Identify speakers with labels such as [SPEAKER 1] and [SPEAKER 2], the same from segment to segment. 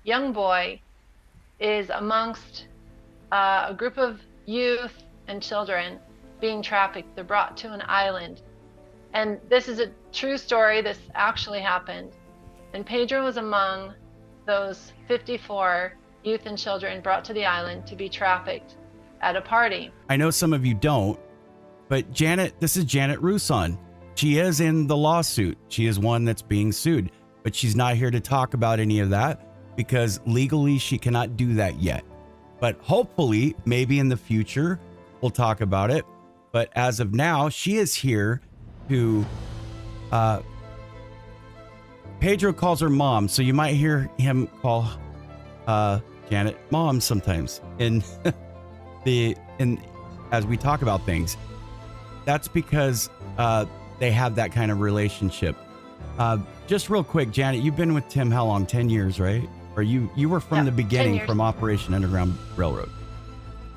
[SPEAKER 1] young boy is amongst a group of youth and children being trafficked. They're brought to an island. And this is a true story. This actually happened. And Pedro was among those 54 youth and children brought to the island to be trafficked at a party.
[SPEAKER 2] I know some of you don't, but this is Janet RUSSON. She is in the lawsuit. She is one that's being sued, but she's not here to talk about any of that because legally she cannot do that yet. But hopefully, maybe in the future, we'll talk about it. But as of now, she is here to, Pedro calls her mom. So you might hear him call Janet mom sometimes as we talk about things. That's because they have that kind of relationship. Just real quick, Janet, you've been with Tim how long? 10 years, right? Or you were from the beginning, from Operation Underground Railroad?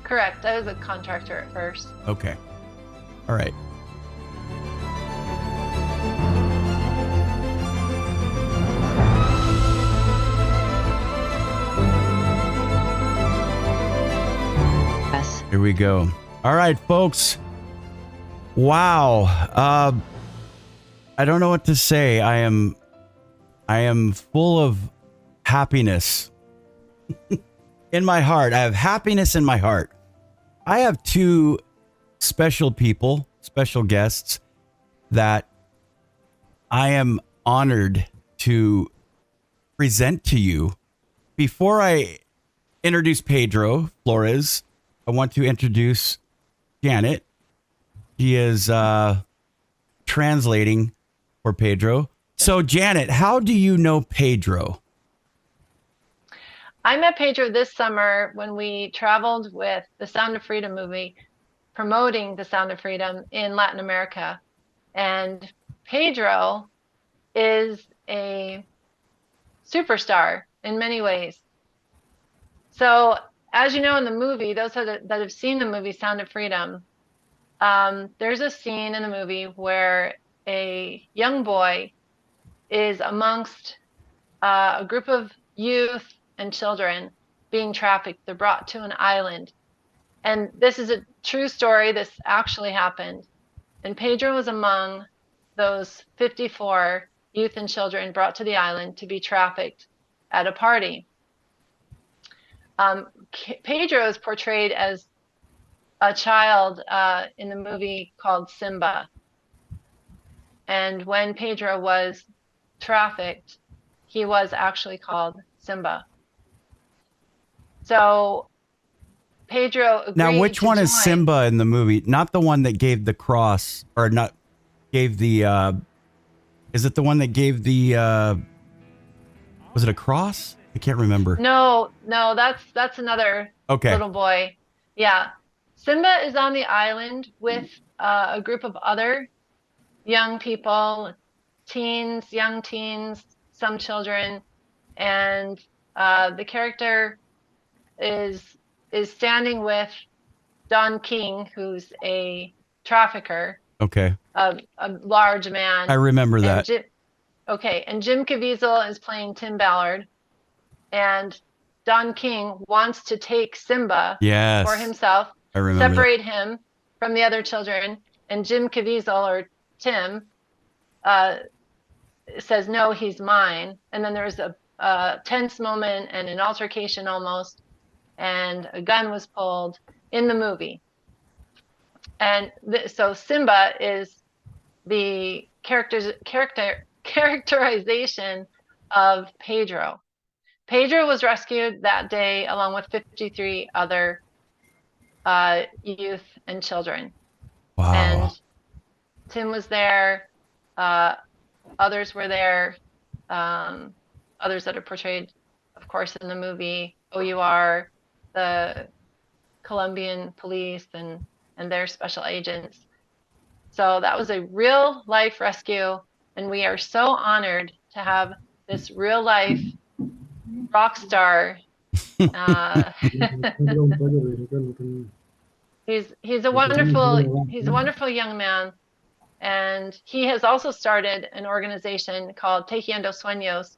[SPEAKER 1] Correct. I was a contractor at first.
[SPEAKER 2] Okay. All right.
[SPEAKER 3] Yes.
[SPEAKER 2] Here we go. All right, folks. Wow. I don't know what to say. I am full of happiness in my heart. I have happiness in my heart. I have two special people, special guests that I am honored to present to you. Before I introduce Pedro Florez, I want to introduce Janet. She is translating for Pedro. So, Janet, how do you know Pedro?
[SPEAKER 1] I met Pedro this summer when we traveled with the Sound of Freedom movie, promoting the Sound of Freedom in Latin America. And Pedro is a superstar in many ways. So, as you know, in the movie, those that have seen the movie Sound of Freedom, there's a scene in the movie where a young boy is amongst a group of youth and children being trafficked. They're brought to an island. And this is a true story. This actually happened. And Pedro was among those 54 youth and children brought to the island to be trafficked at a party. Pedro is portrayed as a child in the movie called SIMBA. And when Pedro was trafficked, he was actually called SIMBA. So Pedro agreed.
[SPEAKER 2] Now, which one is SIMBA in the movie? Not the one that gave the cross, or not gave the, is it the one that gave the, was it a cross? I can't remember.
[SPEAKER 1] No, that's another little boy. Yeah. SIMBA is on the island with a group of other young people, young teens, some children, and the character is standing with Don King, who's a trafficker.
[SPEAKER 2] Okay.
[SPEAKER 1] A large man.
[SPEAKER 2] I remember that.
[SPEAKER 1] And Jim Caviezel is playing Tim Ballard, and Don King wants to take SIMBA for himself.
[SPEAKER 2] I remember
[SPEAKER 1] separate him from the other children, and Jim Caviezel, or Tim, says, no, he's mine. And then there's a tense moment and an altercation almost, and a gun was pulled in the movie. And so SIMBA is the characterization of Pedro. Pedro was rescued that day along with 53 other youth and children.
[SPEAKER 2] Wow.
[SPEAKER 1] And Tim was there. Others were there. Others that are portrayed, of course, in the movie. OUR, the Colombian police, and their special agents. So that was a real life rescue, and we are so honored to have this real life rock star. He's a wonderful young man, and he has also started an organization called Tejiendo Sueños,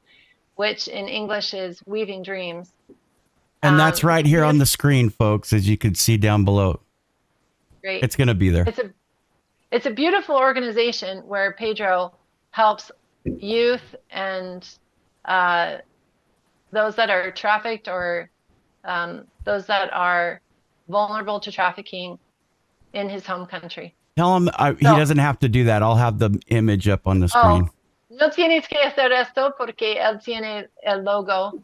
[SPEAKER 1] which in English is weaving dreams.
[SPEAKER 2] And that's right here on the screen, folks, as you can see down below.
[SPEAKER 1] Great.
[SPEAKER 2] It's going to be there.
[SPEAKER 1] It's a beautiful organization where Pedro helps youth and those that are trafficked or those that are vulnerable to trafficking in his home country.
[SPEAKER 2] Tell him he doesn't have to do that. I'll have the image up on the screen.
[SPEAKER 1] No tienes que hacer esto porque él tiene el logo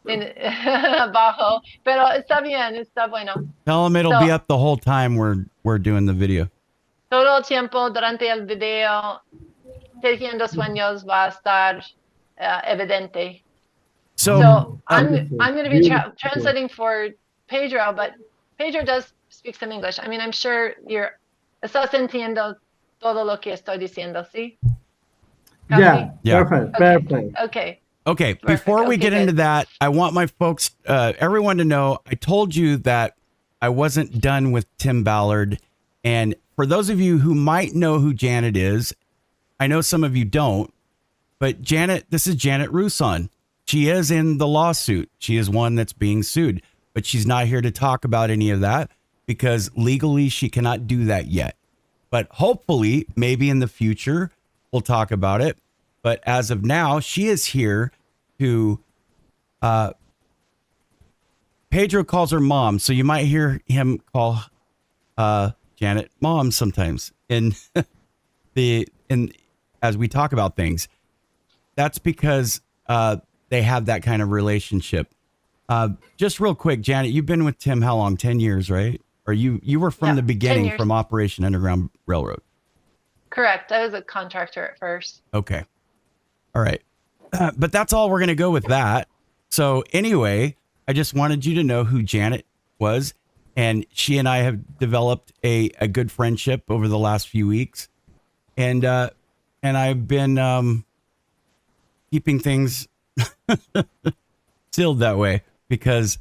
[SPEAKER 1] abajo, pero está bien, está bueno.
[SPEAKER 2] Tell him it'll be up the whole time we're doing the video.
[SPEAKER 1] Todo el tiempo durante el video, Tejiendo Sueños va a estar evidente. So I'm going to be translating for Pedro, but Pedro does speak some English. I mean, I'm sure estás entendiendo todo lo que estoy diciendo, ¿sí?
[SPEAKER 4] Yeah. Perfect.
[SPEAKER 1] Okay.
[SPEAKER 2] Before we get into that, I want my folks, everyone to know, I told you that I wasn't done with Tim Ballard. And for those of you who might know who Janet is, I know some of you don't, but this is Janet RUSSON. She is in the lawsuit. She is one that's being sued, but she's not here to talk about any of that because legally she cannot do that yet. But hopefully, maybe in the future, we'll talk about it. But as of now, she is here to, Pedro calls her mom. So you might hear him call Janet mom sometimes as we talk about things. That's because they have that kind of relationship. Just real quick, Janet, you've been with Tim how long? 10 years, right? Or you were from the beginning, from Operation Underground Railroad.
[SPEAKER 1] Correct. I was a contractor at first.
[SPEAKER 2] Okay. All right. But that's all we're going to go with that. So anyway, I just wanted you to know who Janet was. And she and I have developed a good friendship over the last few weeks. And I've been keeping things sealed that way because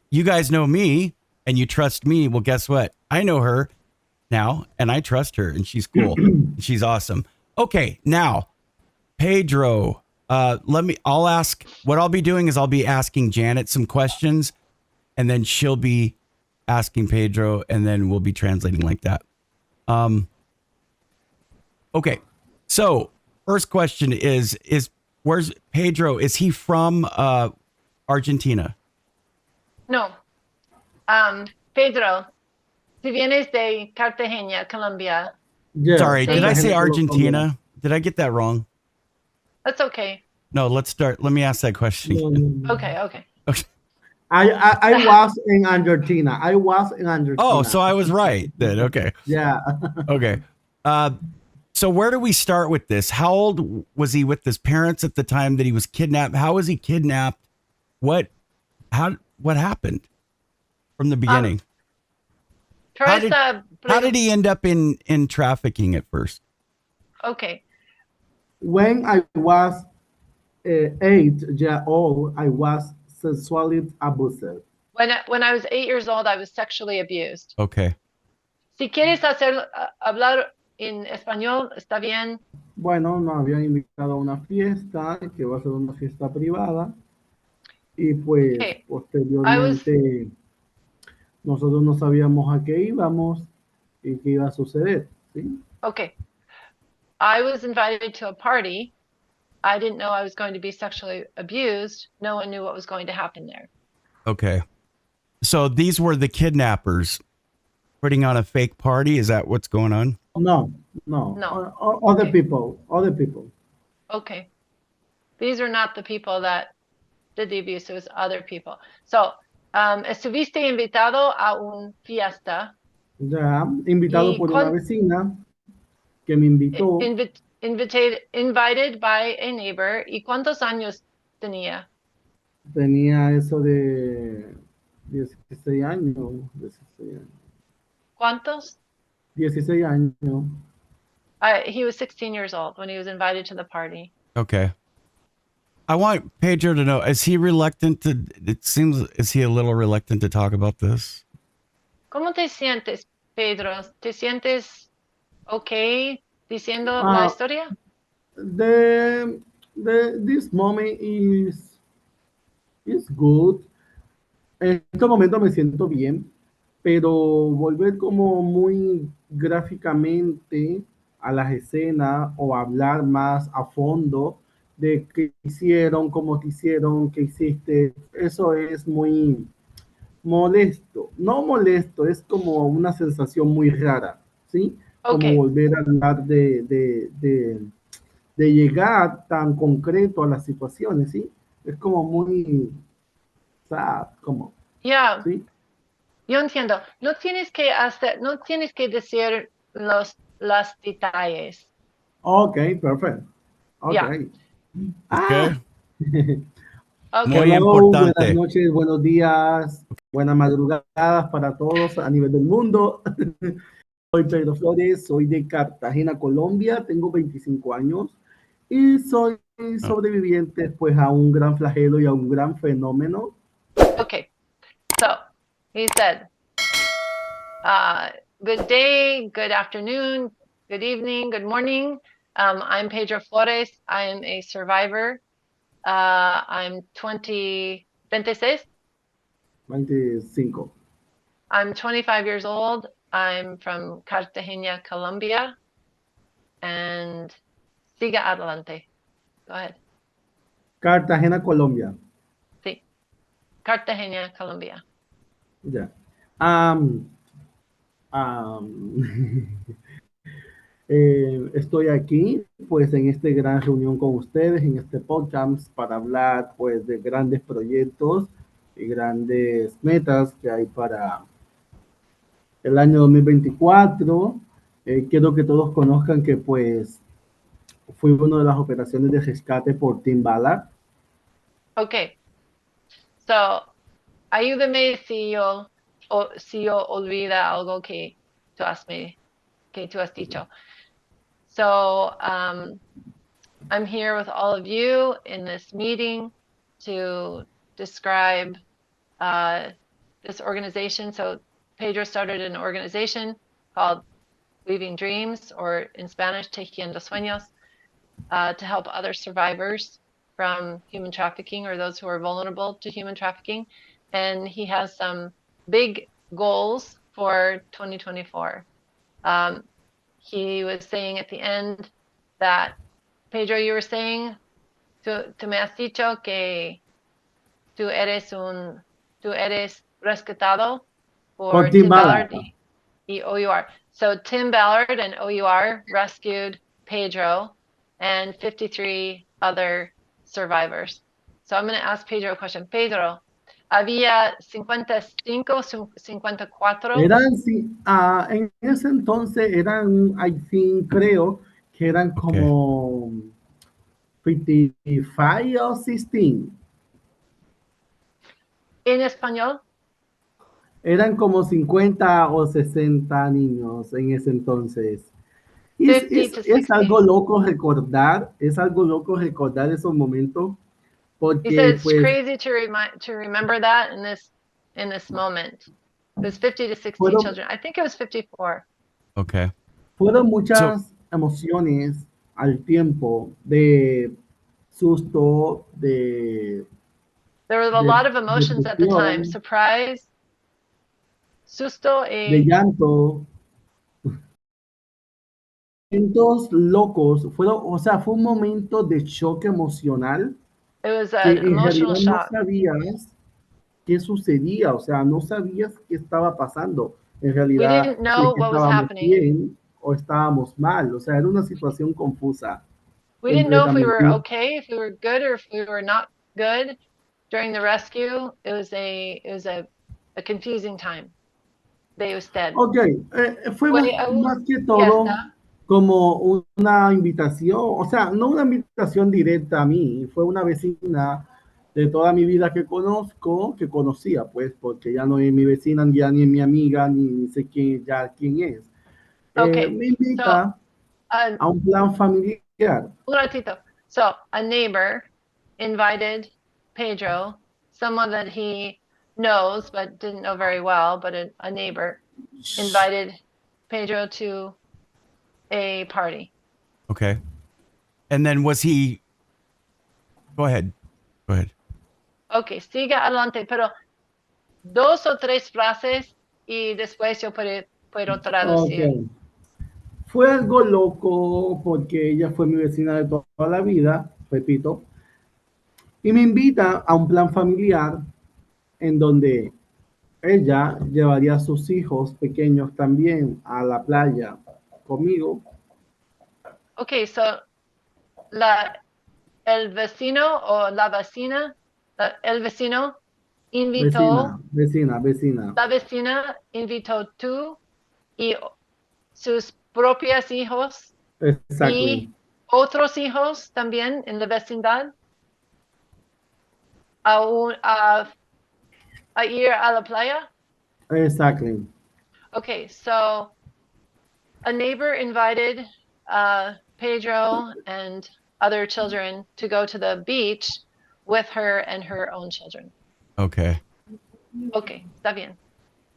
[SPEAKER 2] you guys know me and you trust me. Well, guess what? I know her now and I trust her and she's cool. She's awesome. Okay. Now, Pedro, what I'll be doing is I'll be asking Janet some questions and then she'll be asking Pedro and then we'll be translating like that. Okay. So first question is where's Pedro? Is he from Argentina?
[SPEAKER 1] No. Pedro, si vienes de Cartagena, Colombia.
[SPEAKER 4] Yeah.
[SPEAKER 2] Sorry, did I say Argentina? Did I get that wrong?
[SPEAKER 1] That's okay.
[SPEAKER 2] No, let me ask that question again.
[SPEAKER 1] Okay.
[SPEAKER 4] I was in Argentina.
[SPEAKER 2] Oh, so I was right then. Okay.
[SPEAKER 4] Yeah.
[SPEAKER 2] Okay. So where do we start with this? How old was he with his parents at the time that he was kidnapped? How was he kidnapped? What happened from the beginning? How did he end up in trafficking at first?
[SPEAKER 1] Okay.
[SPEAKER 4] When I was 8 years old, I was sexually abused.
[SPEAKER 1] When I was 8 years old, I was sexually abused.
[SPEAKER 2] Okay.
[SPEAKER 1] Si quieres hablar en español, está bien.
[SPEAKER 4] Bueno, nos habían invitado a una fiesta, que va a ser una fiesta privada. Y pues, posteriormente, nosotros no sabíamos a qué íbamos y qué iba a suceder, ¿sí?
[SPEAKER 1] Okay. I was invited to a party. I didn't know I was going to be sexually abused. No one knew what was going to happen there.
[SPEAKER 2] Okay. So these were the kidnappers putting on a fake party? Is that what's going on?
[SPEAKER 4] No. Other people.
[SPEAKER 1] Okay. These are not the people that did the abuse. It was other people. So, estuviste invitado a un fiesta.
[SPEAKER 4] Ya, invitado por una vecina que me invitó.
[SPEAKER 1] Invited by a neighbor. ¿Y cuántos años tenía?
[SPEAKER 4] Tenía eso de 16 años.
[SPEAKER 1] ¿Cuántos? 16
[SPEAKER 4] años.
[SPEAKER 1] He was 16 years old when he was invited to the party.
[SPEAKER 2] Okay. I want Pedro to know, is he a little reluctant to talk about this?
[SPEAKER 1] ¿Cómo te sientes, Pedro? ¿Te sientes okay diciendo la historia?
[SPEAKER 4] the this moment is good. En este momento me siento bien, pero volver como muy gráficamente a las escenas o hablar más a fondo de qué hicieron, cómo te hicieron, qué hiciste, eso es muy molesto. No molesto, es como una sensación muy rara, ¿sí? Como
[SPEAKER 1] Okay.
[SPEAKER 4] volver a hablar de llegar tan concreto a las situaciones, ¿sí? Es como muy, sad, como,
[SPEAKER 1] Yeah,
[SPEAKER 4] ¿sí?
[SPEAKER 1] yo entiendo. No tienes que hacer, no tienes que decir los detalles.
[SPEAKER 4] Ok, perfecto. Ok.
[SPEAKER 1] Yeah.
[SPEAKER 4] Ah,
[SPEAKER 2] Okay.
[SPEAKER 1] Okay.
[SPEAKER 2] Muy
[SPEAKER 4] hello, buenas
[SPEAKER 2] importante.
[SPEAKER 4] noches, buenos días, buenas madrugadas para todos a nivel del mundo. Soy Pedro Flores, soy de Cartagena, Colombia, tengo 25 años y soy
[SPEAKER 2] Oh,
[SPEAKER 4] sobreviviente pues a un gran flagelo y a un gran fenómeno.
[SPEAKER 1] Okay. So he said, uh, good day, good afternoon, good evening, good morning. I'm Pedro Flores. I am a survivor. I'm 26.
[SPEAKER 4] 25.
[SPEAKER 1] I'm 25 years old. I'm from Cartagena, Colombia. And siga adelante. Go ahead.
[SPEAKER 4] Cartagena, Colombia.
[SPEAKER 1] Sí. Cartagena, Colombia.
[SPEAKER 4] Ya. Am, am, estoy aquí, pues, en esta gran reunión con ustedes, en este podcast, para hablar, pues, de grandes proyectos y grandes metas que hay para el año 2024. Quiero que todos conozcan que, pues, fui una de las operaciones de rescate por Team Ballard.
[SPEAKER 1] Okay. So, ayúdame si yo olvida algo que que tú has dicho. So, I'm here with all of you in this meeting to describe uh, this organization. So Pedro started an organization called Weaving Dreams, or in Spanish, Tejiendo Sueños, to help other survivors from human trafficking or those who are vulnerable to human trafficking. And he has some big goals for 2024. He was saying at the end that, Pedro, you were saying, tú me has dicho que tú eres rescatado
[SPEAKER 4] Por
[SPEAKER 1] por
[SPEAKER 4] Team
[SPEAKER 1] Tim
[SPEAKER 4] Ballard.
[SPEAKER 1] Ballard y OUR. So Tim Ballard and OUR rescued Pedro and 53 other survivors. So I'm going to ask Pedro a question. Pedro, había 55, 54.
[SPEAKER 4] Eran, sí, en ese entonces eran, I think, creo que eran
[SPEAKER 2] okay.
[SPEAKER 4] como 55 o 16.
[SPEAKER 1] En español,
[SPEAKER 4] Eran como 50 o 60 niños en ese entonces.
[SPEAKER 1] 50 to
[SPEAKER 4] Es
[SPEAKER 1] 60.
[SPEAKER 4] algo loco recordar, es algo loco recordar esos momentos,
[SPEAKER 1] He said
[SPEAKER 4] porque
[SPEAKER 1] it's
[SPEAKER 4] pues
[SPEAKER 1] crazy to remember that in this moment. It was 50 to 60
[SPEAKER 4] fueron,
[SPEAKER 1] children. I think it was 54.
[SPEAKER 2] Okay.
[SPEAKER 4] fueron
[SPEAKER 2] So,
[SPEAKER 4] muchas emociones al tiempo de susto,
[SPEAKER 1] There were a
[SPEAKER 4] de
[SPEAKER 1] lot of emotions at the time.
[SPEAKER 4] depresión,
[SPEAKER 1] Surprise, susto,
[SPEAKER 4] de llanto, momentos locos, fueron, o sea, fue un momento de shock emocional
[SPEAKER 1] it was
[SPEAKER 4] que
[SPEAKER 1] an
[SPEAKER 4] en
[SPEAKER 1] emotional
[SPEAKER 4] realidad no
[SPEAKER 1] shock.
[SPEAKER 4] sabías qué sucedía, o sea, no sabías qué estaba pasando, en
[SPEAKER 1] We
[SPEAKER 4] realidad,
[SPEAKER 1] didn't
[SPEAKER 4] si es
[SPEAKER 1] know
[SPEAKER 4] que
[SPEAKER 1] what was
[SPEAKER 4] estábamos
[SPEAKER 1] happening.
[SPEAKER 4] bien o estábamos mal, o sea, era una situación confusa,
[SPEAKER 1] We didn't know if we
[SPEAKER 4] completamente.
[SPEAKER 1] were okay, if we were good, or if we were not good during the rescue. It was a confusing time. De usted.
[SPEAKER 4] Ok, fue
[SPEAKER 1] Fue
[SPEAKER 4] más que todo
[SPEAKER 1] fiesta.
[SPEAKER 4] como una invitación, o sea, no una invitación directa a mí, fue una vecina de toda mi vida que conozco, que conocía, pues, porque ya no es mi vecina, ya ni es mi amiga, ni sé quién, ya quién es.
[SPEAKER 1] Okay.
[SPEAKER 4] Me
[SPEAKER 1] So,
[SPEAKER 4] invita
[SPEAKER 1] uh,
[SPEAKER 4] a un plan familiar.
[SPEAKER 1] un ratito. So, a neighbor invited Pedro, someone that he knows but didn't know very well, but a neighbor invited Pedro to a party.
[SPEAKER 2] okay. And then was he? Go ahead.
[SPEAKER 1] Ok, siga adelante, pero 2 o 3 frases y después yo puedo traducir.
[SPEAKER 4] Ok. Fue algo loco porque ella fue mi vecina de toda la vida, repito, y me invita a un plan familiar en donde ella llevaría a sus hijos pequeños también a la playa conmigo.
[SPEAKER 1] Ok, so el vecino o la vecina, el vecino invitó,
[SPEAKER 4] Vecina.
[SPEAKER 1] la vecina invitó tú y sus propios hijos
[SPEAKER 4] Exactly.
[SPEAKER 1] y otros hijos también en la vecindad a ir a la playa.
[SPEAKER 4] Exactly.
[SPEAKER 1] Okay, so a neighbor invited Pedro and other children to go to the beach with her and her own children.
[SPEAKER 2] Okay.
[SPEAKER 1] Okay, está bien.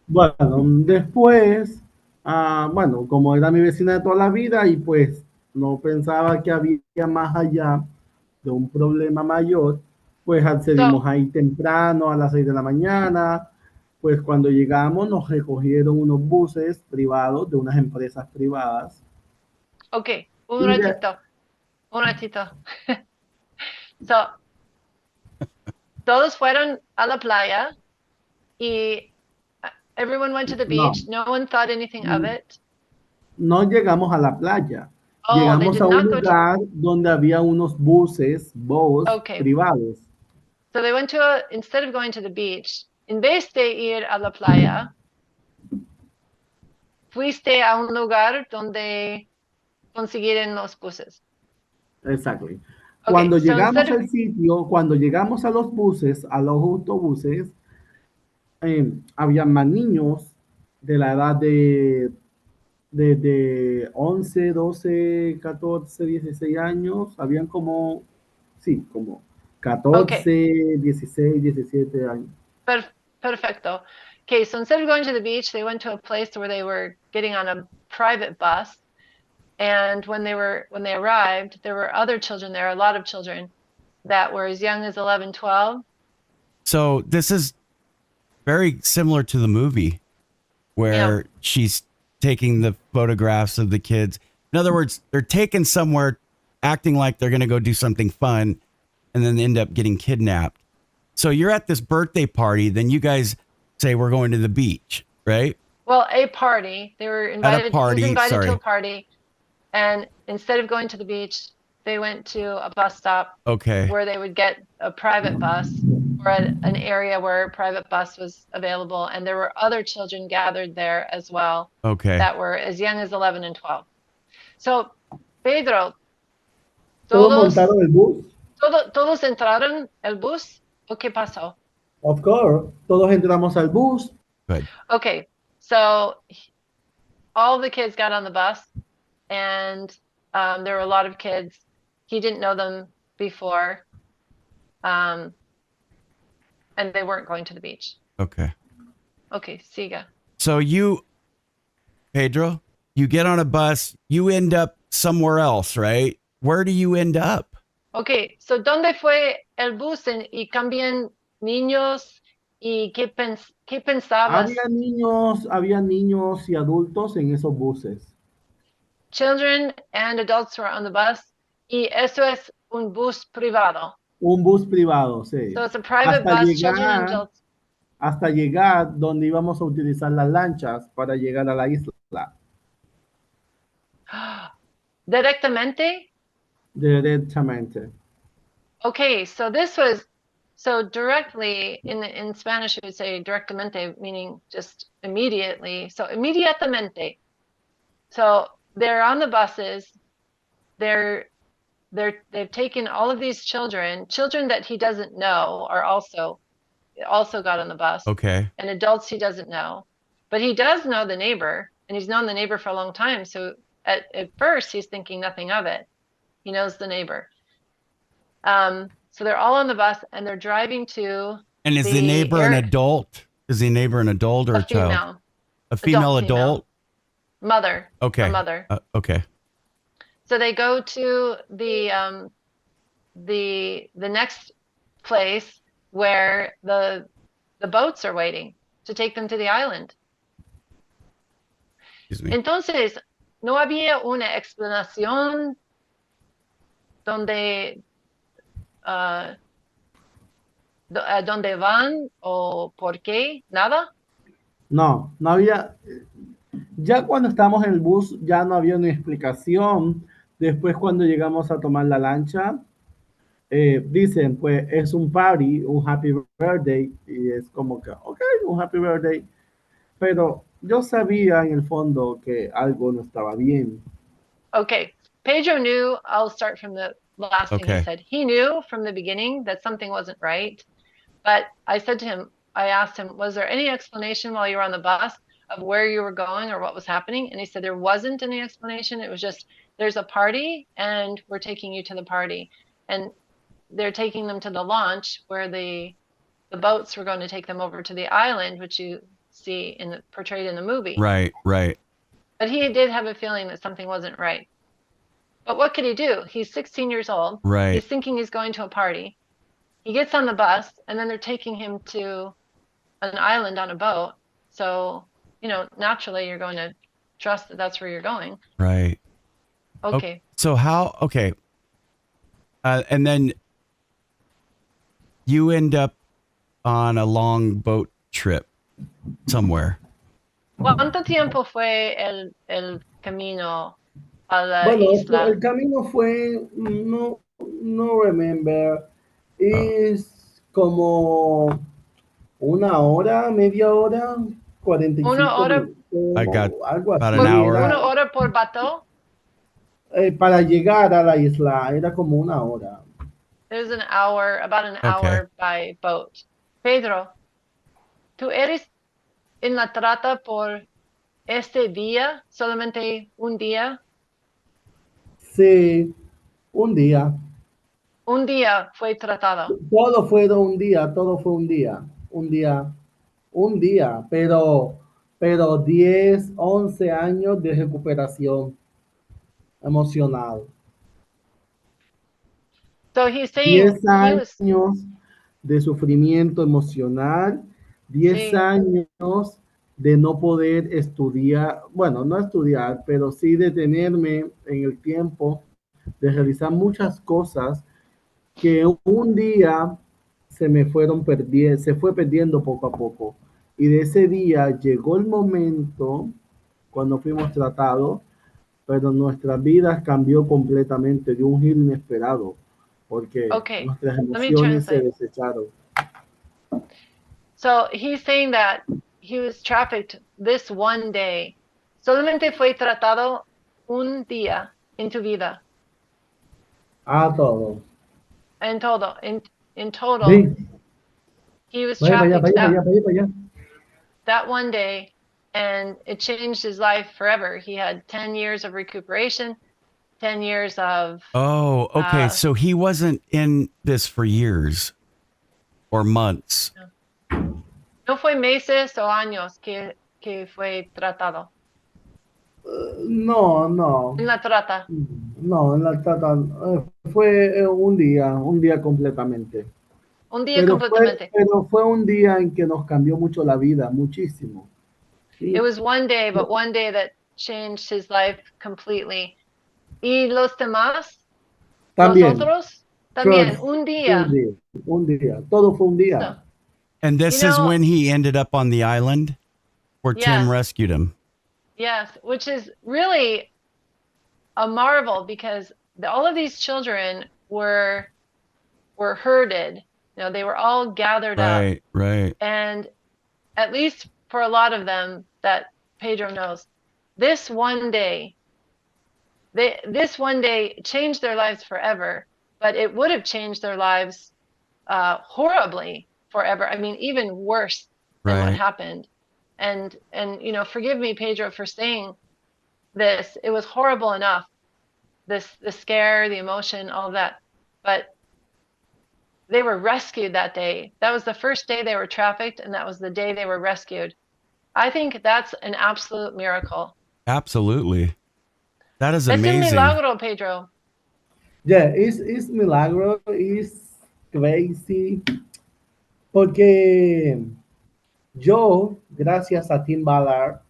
[SPEAKER 4] Bueno, después, bueno, como era mi vecina de toda la vida y pues no pensaba que había más allá de un problema mayor, pues accedimos ahí temprano a las 6 de la mañana. Pues cuando llegamos nos recogieron unos buses privados de unas empresas privadas.
[SPEAKER 1] Ok, un
[SPEAKER 4] Y
[SPEAKER 1] ratito. So, todos fueron a la playa y everyone went to the
[SPEAKER 4] no,
[SPEAKER 1] beach. No one thought anything of it.
[SPEAKER 4] no llegamos a la playa.
[SPEAKER 1] Oh, they
[SPEAKER 4] Llegamos
[SPEAKER 1] did
[SPEAKER 4] a un
[SPEAKER 1] not go to.
[SPEAKER 4] lugar donde había unos buses,
[SPEAKER 1] Okay,
[SPEAKER 4] privados.
[SPEAKER 1] so they went to instead of going to the beach, en vez de ir a la playa, fuiste a un lugar donde consiguieron los buses.
[SPEAKER 4] Exactly.
[SPEAKER 1] Okay,
[SPEAKER 4] Cuando
[SPEAKER 1] so
[SPEAKER 4] llegamos al sitio, cuando llegamos a los buses, a los autobuses, había más niños de la edad de 11, 12, 14, 16 años. Habían como, sí, como
[SPEAKER 1] okay,
[SPEAKER 4] 14, 16, 17 años.
[SPEAKER 1] perfecto. Okay, so instead of going to the beach, they went to a place where they were getting on a private bus. And when they arrived, there were other children there, a lot of children that were as young as 11, 12.
[SPEAKER 2] So this is very similar to the movie where she's taking the photographs of the kids. In other words, they're taken somewhere acting like they're going to go do something fun and then end up getting kidnapped. So you're at this birthday party, then you guys say we're going to the beach, right?
[SPEAKER 1] Well, a party. They were invited.
[SPEAKER 2] At a party,
[SPEAKER 1] he was invited
[SPEAKER 2] sorry.
[SPEAKER 1] to a party, and instead of going to the beach, they went to a bus stop.
[SPEAKER 2] Okay.
[SPEAKER 1] Where they would get a private bus or an area where a private bus was available, and there were other children gathered there as well.
[SPEAKER 2] Okay.
[SPEAKER 1] That were as young as 11 and 12. So, Pedro,
[SPEAKER 4] ¿Todos montaron el bus?
[SPEAKER 1] ¿Todos entraron el bus? ¿O qué pasó?
[SPEAKER 4] Of course. Todos entramos al bus.
[SPEAKER 2] Good.
[SPEAKER 1] Okay, so all the kids got on the bus, and there were a lot of kids. He didn't know them before, and they weren't going to the beach.
[SPEAKER 2] Okay.
[SPEAKER 1] Okay, siga.
[SPEAKER 2] So you, Pedro, you get on a bus, you end up somewhere else, right? Where do you end up?
[SPEAKER 1] Okay, so ¿dónde fue el bus y cambian niños y qué pensabas?
[SPEAKER 4] Había niños y adultos en esos buses.
[SPEAKER 1] Children and adults were on the bus y eso es un bus privado.
[SPEAKER 4] Un bus privado, sí.
[SPEAKER 1] So it's a private bus, children and adults.
[SPEAKER 4] Hasta llegar donde íbamos a utilizar las lanchas para llegar a la isla.
[SPEAKER 1] Directamente?
[SPEAKER 4] Directamente.
[SPEAKER 1] Okay, so directly in Spanish we would say directamente, meaning just immediately. So inmediatamente. So they're on the buses. They've taken all of these children that he doesn't know are also got on the bus.
[SPEAKER 2] Okay.
[SPEAKER 1] And adults he doesn't know. But he does know the neighbor, and he's known the neighbor for a long time. So at first he's thinking nothing of it. He knows the neighbor. So they're all on the bus and they're driving to.
[SPEAKER 2] And is the neighbor an adult? Is the neighbor an adult or a child? A female adult?
[SPEAKER 1] Mother.
[SPEAKER 2] Okay.
[SPEAKER 1] A mother.
[SPEAKER 2] Okay.
[SPEAKER 1] So they go to the next place where the boats are waiting to take them to the island. Entonces, no había una explanación donde dónde van o por qué, nada.
[SPEAKER 4] No, no había. Ya cuando estamos en el bus ya no había una explicación. Después cuando llegamos a tomar la lancha, dicen, pues es un party, un happy birthday, y es como que, ok, un happy birthday, pero yo sabía en el fondo que algo no estaba bien.
[SPEAKER 1] Okay, Pedro knew, I'll start from the last thing he said. He knew from the beginning that something wasn't right, but I said to him, I asked him, was there any explanation while you were on the bus of where you were going or what was happening? And he said there wasn't any explanation. It was just, there's a party and we're taking you to the party. And they're taking them to the launch where the boats were going to take them over to the island, which you see portrayed in the movie.
[SPEAKER 2] Right, right.
[SPEAKER 1] But he did have a feeling that something wasn't right. But what could he do? He's 16 years old.
[SPEAKER 2] Right.
[SPEAKER 1] He's thinking he's going to a party. He gets on the bus and then they're taking him to an island on a boat. So, you know, naturally you're going to trust that that's where you're going.
[SPEAKER 2] Right.
[SPEAKER 1] Okay.
[SPEAKER 2] So how, okay. And then you end up on a long boat trip somewhere.
[SPEAKER 1] ¿Cuánto tiempo fue el camino a la
[SPEAKER 4] Bueno,
[SPEAKER 1] isla?
[SPEAKER 4] el camino fue, no remember, es como una hora, media hora, 45
[SPEAKER 1] Una hora.
[SPEAKER 4] minutos,
[SPEAKER 2] I got
[SPEAKER 4] algo
[SPEAKER 2] about
[SPEAKER 4] así.
[SPEAKER 2] an hour.
[SPEAKER 1] Una hora por bateau?
[SPEAKER 4] Para llegar a la isla era como una hora.
[SPEAKER 1] It was an hour, about an hour by boat. Pedro, ¿tú eres en la trata por este día, solamente un día?
[SPEAKER 4] Sí, un día.
[SPEAKER 1] Un día fue tratado.
[SPEAKER 4] Todo fue un día, todo fue un día. Un día, pero 10, 11 años de recuperación emocional.
[SPEAKER 1] So he's saying
[SPEAKER 4] 10 años de sufrimiento emocional, 10 años de no poder estudiar, bueno, no estudiar, pero sí detenerme en el tiempo de realizar muchas cosas que un día se fue perdiendo poco a poco. Y de ese día llegó el momento cuando fuimos tratados, pero nuestras vidas cambió completamente de un giro inesperado, porque nuestras emociones se desecharon.
[SPEAKER 1] So he's saying that he was trafficked this one day. Solamente fue tratado un día en tu vida.
[SPEAKER 4] Todo.
[SPEAKER 1] En todo. In total, he was trafficked that one day, and it changed his life forever. He had 10 years of recuperation, 10 years of...
[SPEAKER 2] Oh, okay. So he wasn't in this for years or months.
[SPEAKER 1] No fue meses o años que fue tratado.
[SPEAKER 4] No.
[SPEAKER 1] En la trata.
[SPEAKER 4] No, en la trata fue un día completamente.
[SPEAKER 1] Un día completamente.
[SPEAKER 4] Pero fue un día en que nos cambió mucho la vida, muchísimo.
[SPEAKER 1] It was one day, but one day that changed his life completely. ¿Y los demás?
[SPEAKER 4] También.
[SPEAKER 1] ¿Los otros? También, un día.
[SPEAKER 4] Un día. Todo fue un día.
[SPEAKER 1] So,
[SPEAKER 2] and this is when he ended up on the island where Tim rescued him.
[SPEAKER 1] Yes, which is really a marvel because all of these children were herded. You know, they were all gathered up.
[SPEAKER 2] Right.
[SPEAKER 1] And at least for a lot of them that Pedro knows, this one day changed their lives forever, but it would have changed their lives horribly forever. I mean, even worse than what happened. And you know, forgive me, Pedro, for saying this. It was horrible enough, the scare, the emotion, all of that. But they were rescued that day. That was the first day they were trafficked, and that was the day they were rescued. I think that's an absolute miracle.
[SPEAKER 2] Absolutely. That is
[SPEAKER 1] Es un
[SPEAKER 2] amazing.
[SPEAKER 1] milagro, Pedro.
[SPEAKER 4] Yeah, it's milagro, it's crazy. Porque yo, gracias a Tim Ballard,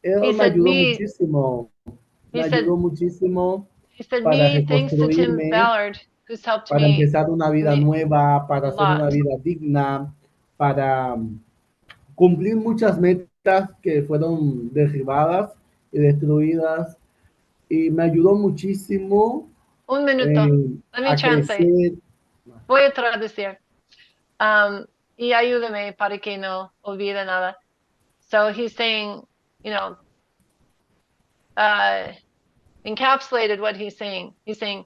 [SPEAKER 1] He
[SPEAKER 4] él me
[SPEAKER 1] said
[SPEAKER 4] ayudó
[SPEAKER 1] me,
[SPEAKER 4] muchísimo. Me
[SPEAKER 1] he said,
[SPEAKER 4] ayudó muchísimo
[SPEAKER 1] he said
[SPEAKER 4] para
[SPEAKER 1] me, thanks to Tim
[SPEAKER 4] reconstruirme,
[SPEAKER 1] Ballard, who's helped
[SPEAKER 4] para
[SPEAKER 1] me
[SPEAKER 4] empezar una vida
[SPEAKER 1] me
[SPEAKER 4] nueva, para
[SPEAKER 1] a
[SPEAKER 4] hacer una
[SPEAKER 1] lot.
[SPEAKER 4] vida digna, para cumplir muchas metas que fueron derribadas y destruidas. Y me ayudó muchísimo
[SPEAKER 1] Un minuto. Let me
[SPEAKER 4] a
[SPEAKER 1] translate.
[SPEAKER 4] crecer.
[SPEAKER 1] Voy a traducir. Y ayúdame para que no olvide nada. So he's saying, you know, encapsulated what he's saying. He's saying,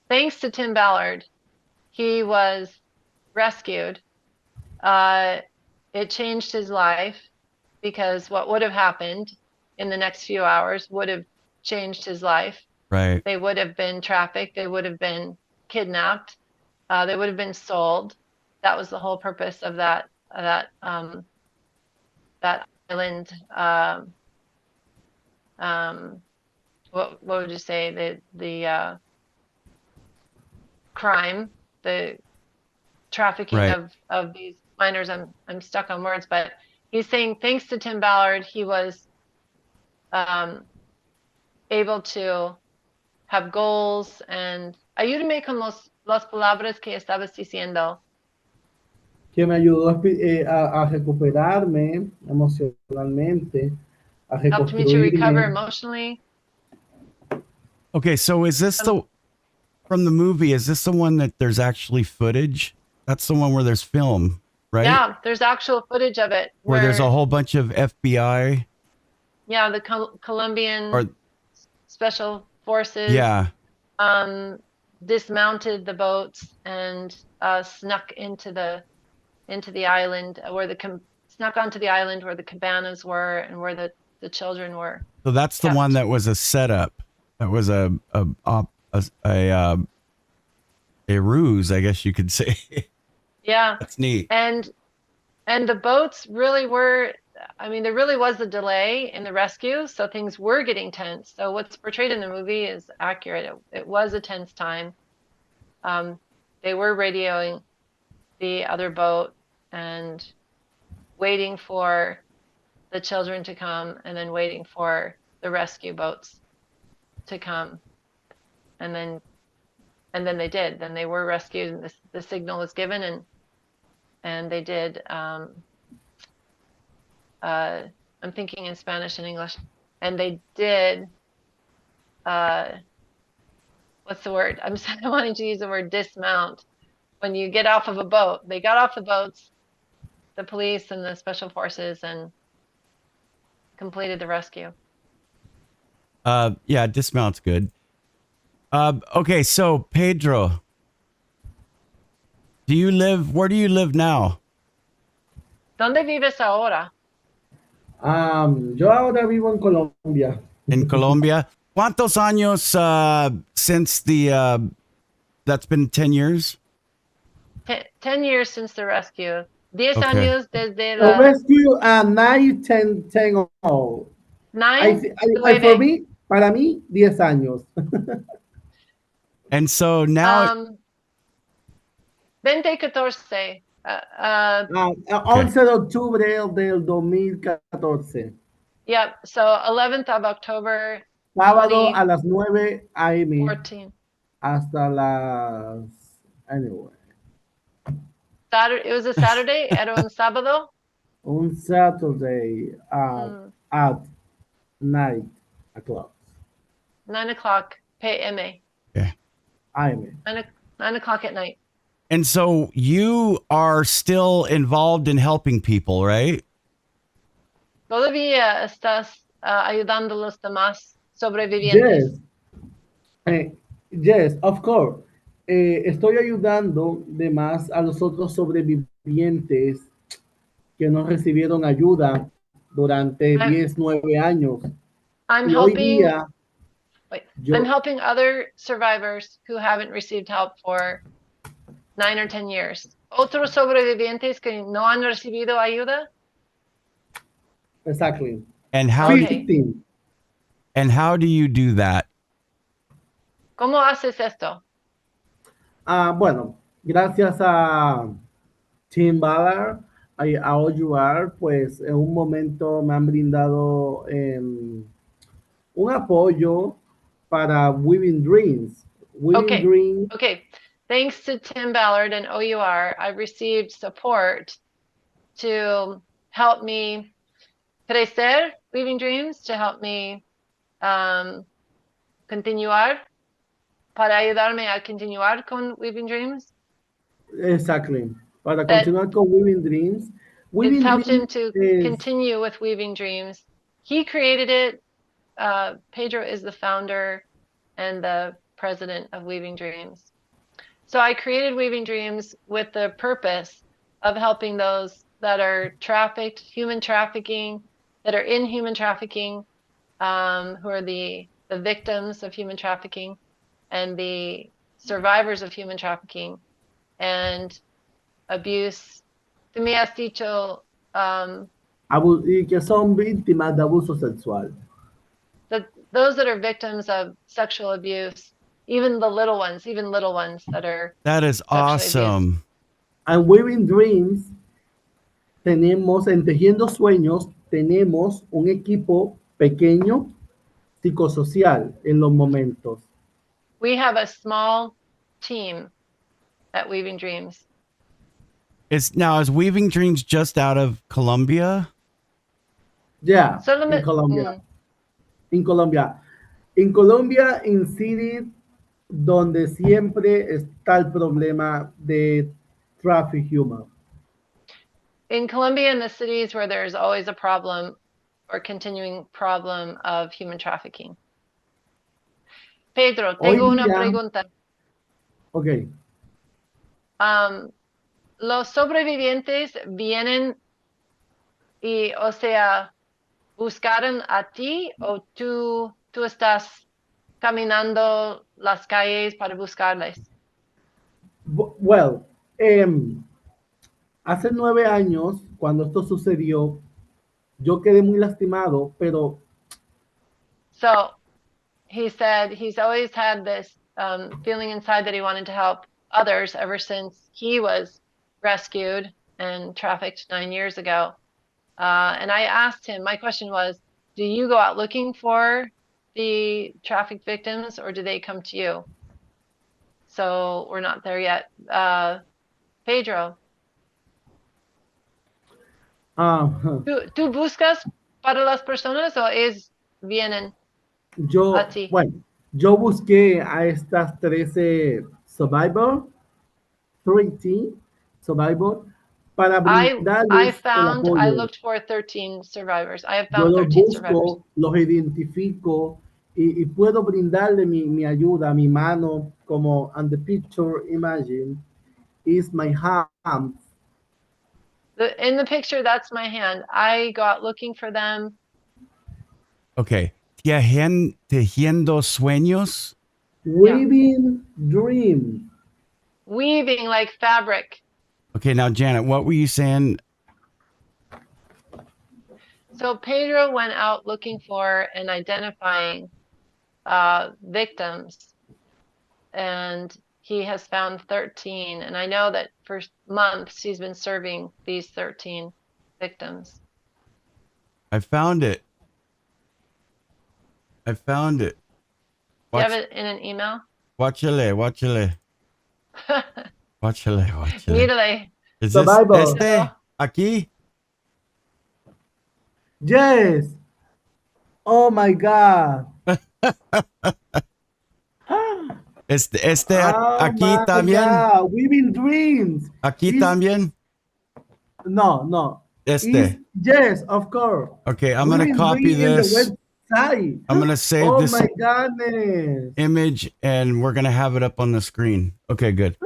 [SPEAKER 1] thanks to Tim Ballard, he was rescued. It changed his life because what would have happened in the next few hours would have changed his life.
[SPEAKER 2] Right.
[SPEAKER 1] They would have been trafficked. They would have been kidnapped. They would have been sold. That was the whole purpose of that island. What would you say? The crime, the trafficking
[SPEAKER 2] Right.
[SPEAKER 1] of these minors. I'm stuck on words, but he's saying thanks to Tim Ballard, he was able to have goals and ayúdame con las palabras que estabas diciendo.
[SPEAKER 4] Que me ayudó a recuperarme emocionalmente, a
[SPEAKER 1] Helped me to recover
[SPEAKER 4] reconstruirme.
[SPEAKER 1] emotionally.
[SPEAKER 2] Okay, so is this the from the movie? Is this the one that there's actually footage? That's the one where there's film, right?
[SPEAKER 1] Yeah, there's actual footage of it
[SPEAKER 2] where there's a whole bunch of FBI.
[SPEAKER 1] Yeah, the Colombian
[SPEAKER 2] or
[SPEAKER 1] special forces.
[SPEAKER 2] Yeah.
[SPEAKER 1] Dismounted the boats and snuck into the island where snuck onto the island where the cabanas were and where the children were.
[SPEAKER 2] So that's the one that was a setup. That was a ruse, I guess you could say.
[SPEAKER 1] Yeah.
[SPEAKER 2] That's neat.
[SPEAKER 1] And the boats really were, I mean, there really was a delay in the rescue, so things were getting tense. So what's portrayed in the movie is accurate. It was a tense time. They were radioing the other boat and waiting for the children to come and then waiting for the rescue boats to come. And then they did. Then they were rescued and the signal was given and they did. I'm thinking in Spanish and English. And they did, what's the word? I'm wanting to use the word dismount. When you get off of a boat, they got off the boats, the police and the special forces, and completed the rescue.
[SPEAKER 2] Yeah, dismount's good. Okay, so Pedro, where do you live now?
[SPEAKER 1] ¿Dónde vives ahora?
[SPEAKER 4] Yo ahora vivo en Colombia.
[SPEAKER 2] In Colombia. ¿Cuántos años since that's been 10 years?
[SPEAKER 1] 10 years since the rescue. 10
[SPEAKER 2] Okay.
[SPEAKER 1] años desde
[SPEAKER 4] The rescue, 9, 10 old.
[SPEAKER 1] 9?
[SPEAKER 4] For me, para mí, 10 años.
[SPEAKER 2] And so now...
[SPEAKER 1] 2014.
[SPEAKER 4] 11 de octubre del 2014.
[SPEAKER 1] Yep, so 11th of October.
[SPEAKER 4] Sábado a las 9 a.m.
[SPEAKER 1] 14.
[SPEAKER 4] Hasta las... Anyway.
[SPEAKER 1] Saturday, it was a Saturday? Era un sábado?
[SPEAKER 4] Un Saturday at night o'clock.
[SPEAKER 1] 9 o'clock p.m.
[SPEAKER 2] Yeah.
[SPEAKER 4] AM.
[SPEAKER 1] 9 o'clock at night.
[SPEAKER 2] And so you are still involved in helping people, right?
[SPEAKER 1] Todavía estás ayudando a los demás sobrevivientes.
[SPEAKER 4] Yes. Yes, of course. Estoy ayudando de más a los otros sobrevivientes que no recibieron ayuda durante 9 años.
[SPEAKER 1] I'm helping other survivors who haven't received help for 9 or 10 years. Otros sobrevivientes que no han recibido ayuda.
[SPEAKER 4] Exactly.
[SPEAKER 2] And how do you do that?
[SPEAKER 1] ¿Cómo haces esto?
[SPEAKER 4] Bueno, gracias a Team Ballard, a OUR, pues en un momento me han brindado un apoyo para Weaving Dreams. Weaving Dreams.
[SPEAKER 1] Okay. Thanks to Tim Ballard and OUR, I received support to help me crecer Weaving Dreams, to help me continuar, para ayudarme a continuar con Weaving Dreams.
[SPEAKER 4] Exactly. Para continuar con Weaving Dreams.
[SPEAKER 1] It's helped him to continue with Weaving Dreams. He created it. Pedro is the founder and the president of Weaving Dreams. So I created Weaving Dreams with the purpose of helping those that are trafficked, human trafficking, that are in human trafficking, who are the victims of human trafficking and the survivors of human trafficking and abuse. Tú me has dicho
[SPEAKER 4] y que son víctimas de abuso sexual.
[SPEAKER 1] That those that are victims of sexual abuse, even little ones that are.
[SPEAKER 2] That is awesome.
[SPEAKER 1] Abused.
[SPEAKER 4] And Weaving Dreams, tenemos en Tejiendo Sueños, tenemos un equipo pequeño psicosocial en los momentos.
[SPEAKER 1] We have a small team at Weaving Dreams.
[SPEAKER 2] Is Weaving Dreams just out of Colombia?
[SPEAKER 4] Yeah, in Colombia. In Colombia. En Colombia, en cities donde siempre está el problema de traffic human.
[SPEAKER 1] In Colombia, in the cities where there's always a problem or continuing problem of human trafficking. Pedro, tengo una pregunta.
[SPEAKER 4] Okay.
[SPEAKER 1] Los sobrevivientes vienen y, o sea, buscaron a ti o tú estás caminando las calles para buscarles?
[SPEAKER 4] Well, hace 9 años, cuando esto sucedió, yo quedé muy lastimado, pero...
[SPEAKER 1] So, he said he's always had this feeling inside that he wanted to help others ever since he was rescued and trafficked 9 years ago. And I asked him, my question was, do you go out looking for the trafficked victims or do they come to you? So we're not there yet. Pedro. ¿Tú buscas para las personas o vienen a ti?
[SPEAKER 4] Bueno, yo busqué a estas 13 survivors, para brindarles
[SPEAKER 1] I looked for 13 survivors. I have found 13 survivors.
[SPEAKER 4] Los identifico y puedo brindarle mi ayuda, mi mano, como on the picture imagine is my hand.
[SPEAKER 1] In the picture, that's my hand. I go out looking for them.
[SPEAKER 2] Okay. Tejiendo Sueños?
[SPEAKER 4] Weaving dreams.
[SPEAKER 1] Weaving like fabric.
[SPEAKER 2] Okay, now Janet, what were you saying?
[SPEAKER 1] So Pedro went out looking for and identifying victims, and he has found 13. And I know that for months he's been serving these 13 victims.
[SPEAKER 2] I found it.
[SPEAKER 1] Do you have it in an email?
[SPEAKER 2] Watchale.
[SPEAKER 1] Mírale.
[SPEAKER 2] ¿Es este? ¿Aquí?
[SPEAKER 4] Yes. Oh my God.
[SPEAKER 2] Aquí también.
[SPEAKER 4] God. Weaving dreams.
[SPEAKER 2] Aquí también.
[SPEAKER 4] No. Yes, of course.
[SPEAKER 2] Okay, I'm going to copy this. I'm going to save this image and we're going to have it up on the screen. Okay, good.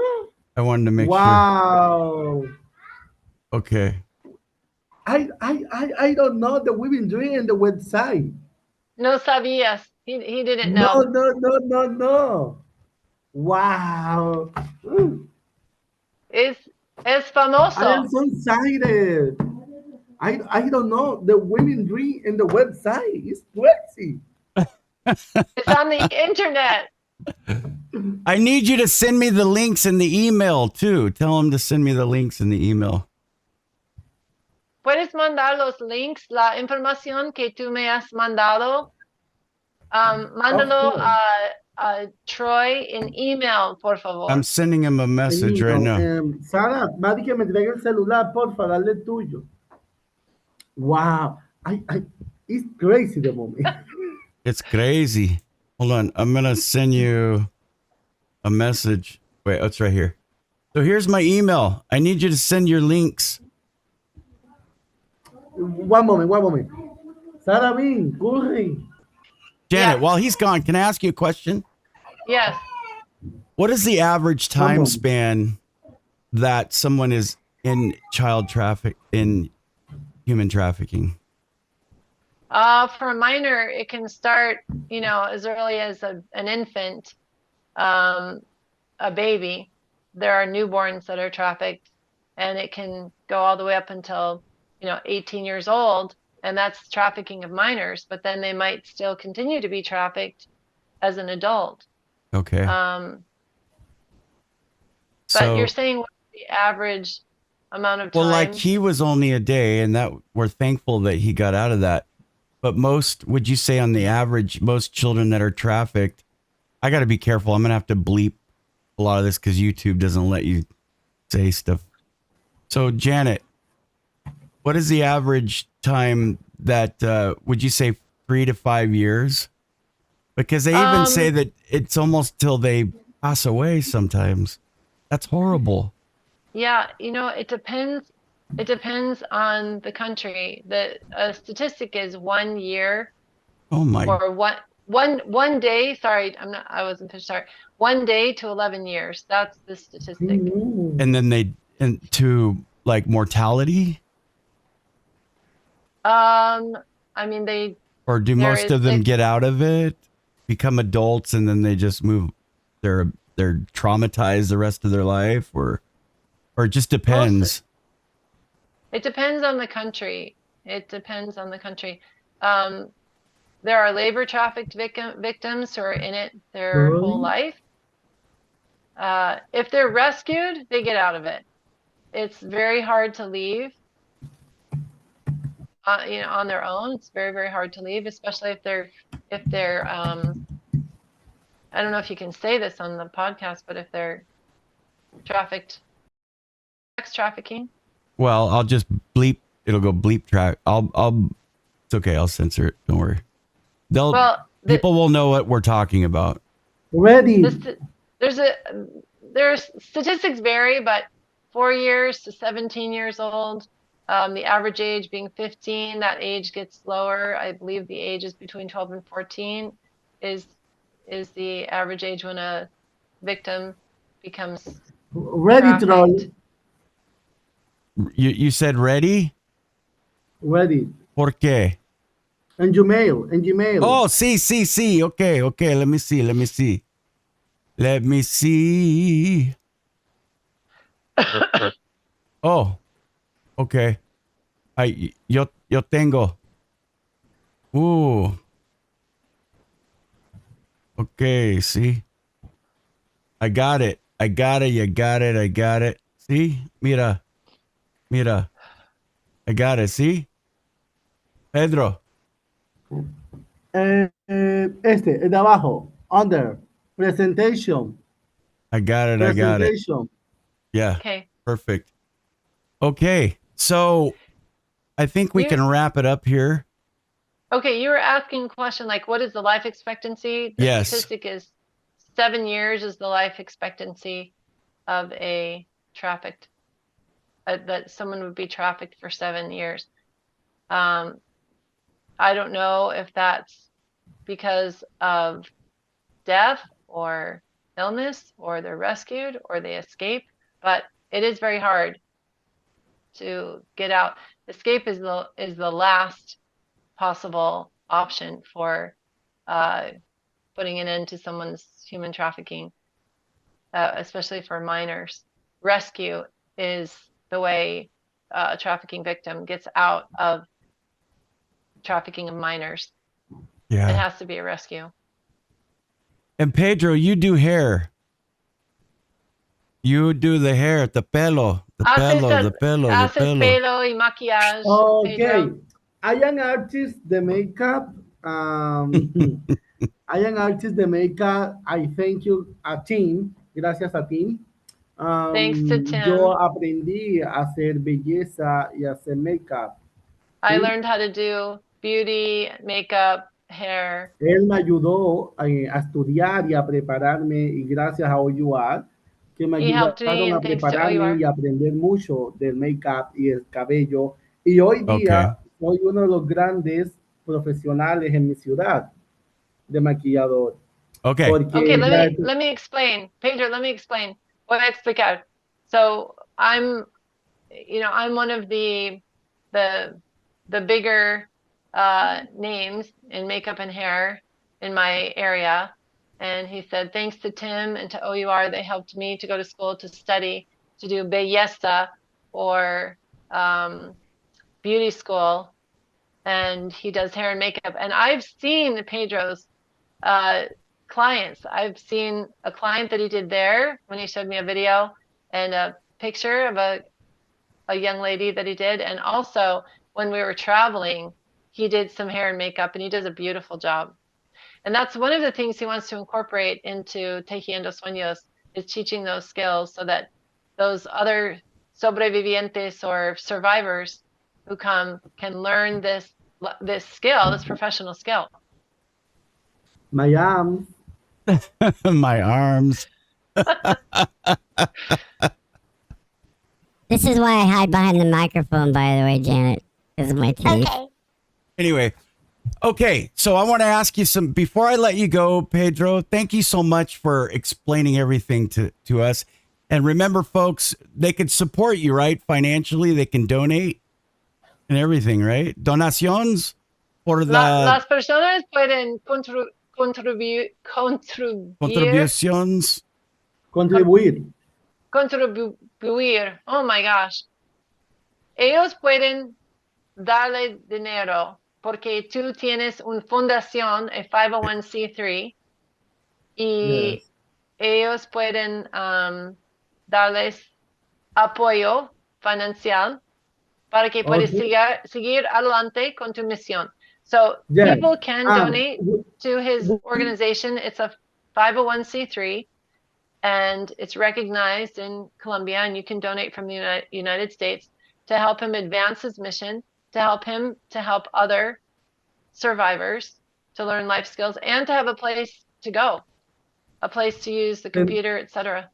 [SPEAKER 2] I wanted to make sure.
[SPEAKER 4] Wow.
[SPEAKER 2] Okay.
[SPEAKER 4] I don't know that we've been doing in the website.
[SPEAKER 1] No sabías. He didn't know.
[SPEAKER 4] No. Wow.
[SPEAKER 1] Es famoso.
[SPEAKER 4] I am so excited. I don't know. The women dream in the website is crazy.
[SPEAKER 1] It's on the internet.
[SPEAKER 2] I need you to send me the links in the email too. Tell him to send me the links in the email.
[SPEAKER 1] Puedes mandar los links, la información que tú me has mandado. Mándalo a Troy en email, por favor.
[SPEAKER 2] I'm sending him a message right now.
[SPEAKER 4] Sara, Madi, que me entregue el celular, porfa, dale el tuyo. Wow. It's crazy the moment.
[SPEAKER 2] It's crazy. Hold on. I'm going to send you a message. Wait, it's right here. So here's my email. I need you to send your links.
[SPEAKER 4] One moment. Sarah Bean, Curry.
[SPEAKER 2] Janet, while he's gone, can I ask you a question?
[SPEAKER 1] Yes.
[SPEAKER 2] What is the average time span that someone is in human trafficking?
[SPEAKER 1] For a minor, it can start, as early as an infant, a baby. There are newborns that are trafficked, and it can go all the way up until, 18 years old, and that's trafficking of minors. But then they might still continue to be trafficked as an adult.
[SPEAKER 2] Okay.
[SPEAKER 1] But you're saying what's the average amount of time?
[SPEAKER 2] Well, like he was only a day, and that we're thankful that he got out of that. But would you say on the average, most children that are trafficked, I got to be careful. I'm going to have to bleep a lot of this because YouTube doesn't let you say stuff. So, Janet, what is the average time that, would you say 3 to 5 years? Because they even say that it's almost till they pass away sometimes. That's horrible.
[SPEAKER 1] Yeah, it depends. It depends on the country. The statistic is 1 year.
[SPEAKER 2] Oh my.
[SPEAKER 1] Or one day. Sorry, I wasn't finished. Sorry. 1 day to 11 years. That's the statistic.
[SPEAKER 2] And then to like mortality.
[SPEAKER 1] I mean
[SPEAKER 2] Or do most of them get out of it, become adults, and then they just move? They're traumatized the rest of their life, or it just depends.
[SPEAKER 1] It depends on the country. There are labor trafficked victims who are in it their whole life. If they're rescued, they get out of it. It's very hard to leave. On their own, it's very, very hard to leave, especially if they're I don't know if you can say this on the podcast, but if they're trafficked, sex trafficking.
[SPEAKER 2] Well, I'll just bleep. It'll go bleep track. It's okay. I'll censor it. Don't worry. People will know what we're talking about.
[SPEAKER 4] Ready.
[SPEAKER 1] There's statistics vary, but 4 years to 17 years old. The average age being 15. That age gets lower. I believe the age is between 12 and 14 is the average age when a victim becomes
[SPEAKER 4] ready, troll.
[SPEAKER 2] You said ready?
[SPEAKER 4] Ready.
[SPEAKER 2] ¿Por qué?
[SPEAKER 4] En Gmail.
[SPEAKER 2] Oh, sí. Okay. Let me see. Oh, okay. Yo tengo. Okay, see? I got it. You got it. See? Mira. I got it, see? Pedro.
[SPEAKER 4] El de abajo. Under. Presentation.
[SPEAKER 2] I got it. Yeah.
[SPEAKER 1] Okay.
[SPEAKER 2] Perfect. Okay. So I think we can wrap it up here.
[SPEAKER 1] Okay, you were asking a question like, what is the life expectancy? The statistic is 7 years is the life expectancy of a trafficked, that someone would be trafficked for 7 years. I don't know if that's because of death or illness, or they're rescued, or they escape, but it is very hard to get out. Escape is the last possible option for putting an end to someone's human trafficking, especially for minors. Rescue is the way a trafficking victim gets out of trafficking of minors.
[SPEAKER 2] Yeah.
[SPEAKER 1] It has to be a rescue.
[SPEAKER 2] And Pedro, you do hair. You do the hair, the pelo, the pelo, the pelo, the
[SPEAKER 1] Haces
[SPEAKER 2] pelo.
[SPEAKER 1] pelo y maquillaje,
[SPEAKER 4] Okay,
[SPEAKER 1] Pedro.
[SPEAKER 4] I am artist the makeup. I am artist the makeup. I thank you a team. Gracias a team.
[SPEAKER 1] Thanks to Tim.
[SPEAKER 4] Yo aprendí a hacer belleza y a hacer makeup.
[SPEAKER 1] I
[SPEAKER 4] ¿sí?
[SPEAKER 1] learned how to do beauty, makeup, hair.
[SPEAKER 4] Él me ayudó a estudiar y a prepararme y gracias a OUR que me
[SPEAKER 1] He helped me,
[SPEAKER 4] ayudaron a
[SPEAKER 1] and thanks to
[SPEAKER 4] prepararme
[SPEAKER 1] OUR.
[SPEAKER 4] y aprender mucho del make-up y el cabello. Y hoy día soy uno de los grandes profesionales en mi ciudad de maquillador.
[SPEAKER 2] Okay.
[SPEAKER 1] Okay, let me explain. Pedro, let me explain. Voy a explicar. So I'm one of the bigger names in makeup and hair in my area. And he said, thanks to Tim and to OUR, they helped me to go to school to study, to do belleza or beauty school. And he does hair and makeup. And I've seen Pedro's clients. I've seen a client that he did there when he showed me a video and a picture of a young lady that he did. And also when we were traveling, he did some hair and makeup, and he does a beautiful job. And that's one of the things he wants to incorporate into Tejiendo Sueños, is teaching those skills so that those other sobrevivientes or survivors who come can learn this skill, this professional skill.
[SPEAKER 4] My arms.
[SPEAKER 2] My arms.
[SPEAKER 5] This is why I hide behind the microphone, by the way, Janet. This is my teeth.
[SPEAKER 1] Okay.
[SPEAKER 2] Anyway, okay, so I want to ask you some, before I let you go, Pedro, thank you so much for explaining everything to us. And remember, folks, they could support you, right? Financially, they can donate and everything, right? Donaciones por
[SPEAKER 1] Las personas pueden contribuir.
[SPEAKER 2] Contribuciones.
[SPEAKER 4] Contribuir.
[SPEAKER 1] Oh my gosh. Ellos pueden darle dinero porque tú tienes una fundación, a 501c3, y ellos pueden darles apoyo financiero para que puedas seguir adelante con tu misión. So people can donate to his organization. It's a 501c3, and it's recognized in Colombia, and you can donate from the United States to help him advance his mission, to help other survivors to learn life skills, and to have a place to go, a place to use the computer, etc.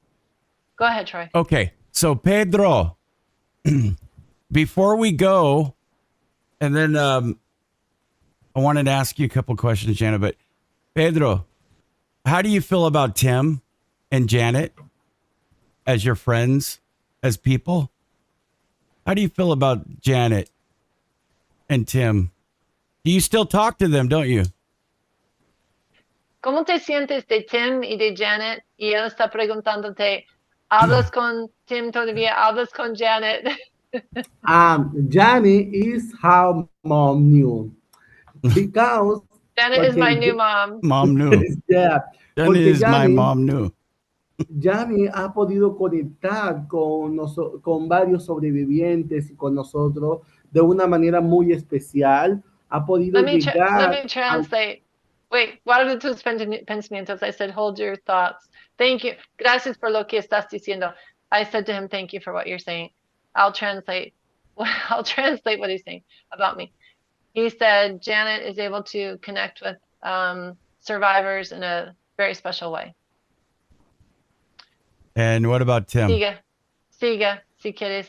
[SPEAKER 1] Go ahead, Troy.
[SPEAKER 2] Okay, so Pedro, before we go, and then I wanted to ask you a couple questions, Janet, but Pedro, how do you feel about Tim and Janet as your friends, as people? How do you feel about Janet and Tim? Do you still talk to them, don't you?
[SPEAKER 1] ¿Cómo te sientes de Tim y de Janet? Y él está preguntándote, ¿hablas con Tim todavía? ¿Hablas con Janet?
[SPEAKER 4] Janet is how mom knew. Because
[SPEAKER 1] Janet is my new mom.
[SPEAKER 2] Mom knew.
[SPEAKER 4] Yeah.
[SPEAKER 2] Janet is my mom knew.
[SPEAKER 4] Yanni ha podido conectar con varios sobrevivientes y con nosotros de una manera muy especial. Ha podido llegar.
[SPEAKER 1] Let me translate. Wait, guarda tus pensamientos. I said, hold your thoughts. Thank you. Gracias por lo que estás diciendo. I said to him, thank you for what you're saying. I'll translate what he's saying about me. He said Janet is able to connect with survivors in a very special way.
[SPEAKER 2] And what about Tim?
[SPEAKER 1] Siga, si quieres.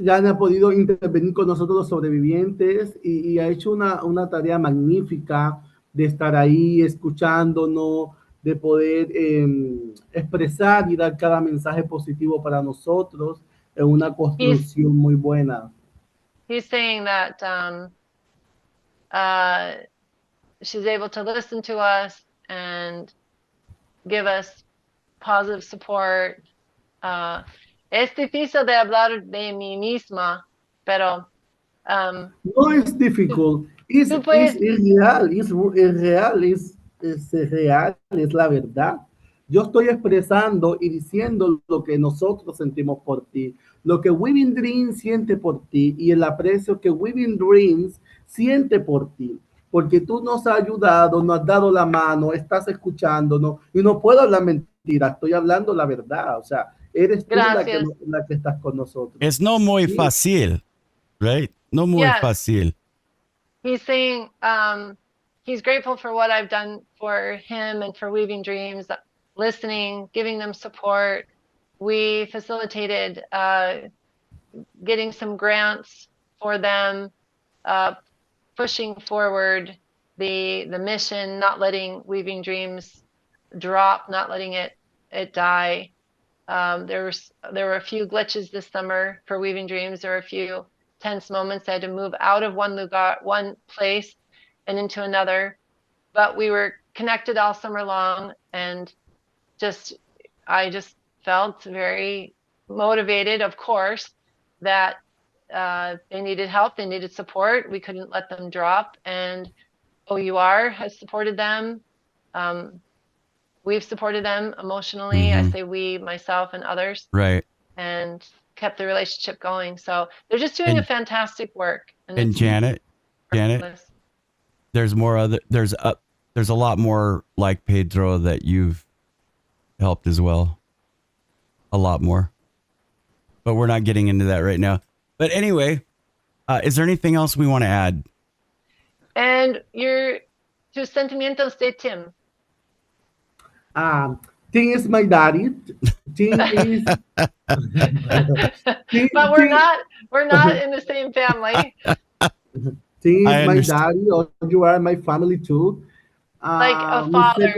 [SPEAKER 4] Janet ha podido intervenir con nosotros los sobrevivientes y ha hecho una tarea magnífica de estar ahí escuchándonos, de poder expresar y dar cada mensaje positivo para nosotros en una construcción muy buena.
[SPEAKER 1] He's saying that she's able to listen to us and give us positive support. Es difícil de hablar de mí misma, pero
[SPEAKER 4] no es difícil. Es real. real, es la verdad. Yo estoy expresando y diciendo lo que nosotros sentimos por ti, lo que Weaving Dreams siente por ti y el aprecio que Weaving Dreams siente por ti, porque tú nos has ayudado, nos has dado la mano, estás escuchándonos y no puedo hablar mentira, estoy hablando la verdad, o sea, eres tú la que estás con nosotros.
[SPEAKER 2] Es no muy fácil, right? No muy fácil.
[SPEAKER 1] He's saying he's grateful for what I've done for him and for Weaving Dreams, listening, giving them support. We facilitated getting some grants for them, pushing forward the mission, not letting Weaving Dreams drop, not letting it die. There were a few glitches this summer for Weaving Dreams. There were a few tense moments. I had to move out of one place and into another, but we were connected all summer long, and I just felt very motivated, of course, that they needed help, they needed support. We couldn't let them drop, and OUR has supported them. We've supported them emotionally.
[SPEAKER 2] Mm-hmm.
[SPEAKER 1] I say we, myself, and others.
[SPEAKER 2] Right.
[SPEAKER 1] And kept the relationship going. So they're just doing a fantastic work.
[SPEAKER 2] And Janet, there's a lot more like Pedro that you've helped as well. A lot more. But we're not getting into that right now. But anyway, is there anything else we want to add?
[SPEAKER 1] And tus sentimientos de Tim.
[SPEAKER 4] Tim is my daddy. Tim is.
[SPEAKER 1] But we're not in the same family.
[SPEAKER 4] Tim is my daddy, or you are my family too.
[SPEAKER 1] Like a father.